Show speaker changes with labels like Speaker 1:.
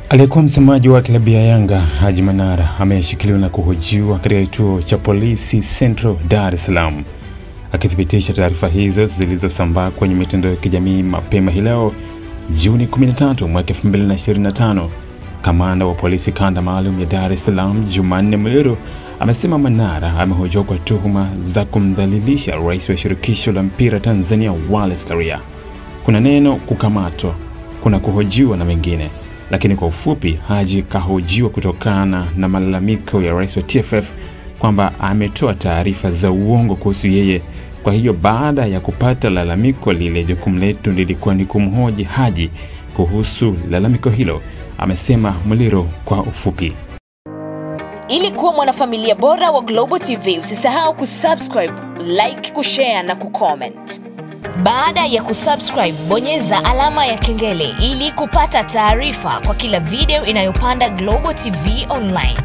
Speaker 1: Aliyekuwa msemaji wa klabu ya Yanga Haji Manara ameshikiliwa na kuhojiwa katika kituo cha polisi Central Dar es Salaam. Akithibitisha taarifa hizo zilizosambaa kwenye mitandao ya kijamii mapema hii leo Juni 13 mwaka 2025, kamanda wa polisi kanda maalum ya Dar es Salaam Jumanne Muliro amesema Manara amehojiwa kwa tuhuma za kumdhalilisha rais wa shirikisho la mpira Tanzania Wallace Karia. Kuna neno kukamatwa, kuna kuhojiwa na mengine. Lakini kwa ufupi, Haji kahojiwa kutokana na malalamiko ya rais wa TFF kwamba ametoa taarifa za uongo kuhusu yeye. Kwa hiyo baada ya kupata lalamiko lile, jukumu letu lilikuwa ni kumhoji Haji kuhusu lalamiko hilo, amesema Muliro kwa ufupi.
Speaker 2: Ili kuwa mwanafamilia bora wa Global TV, usisahau kusubscribe, like, kushare na kucomment. Baada ya kusubscribe, bonyeza alama ya kengele ili kupata taarifa kwa kila video inayopanda Global TV Online.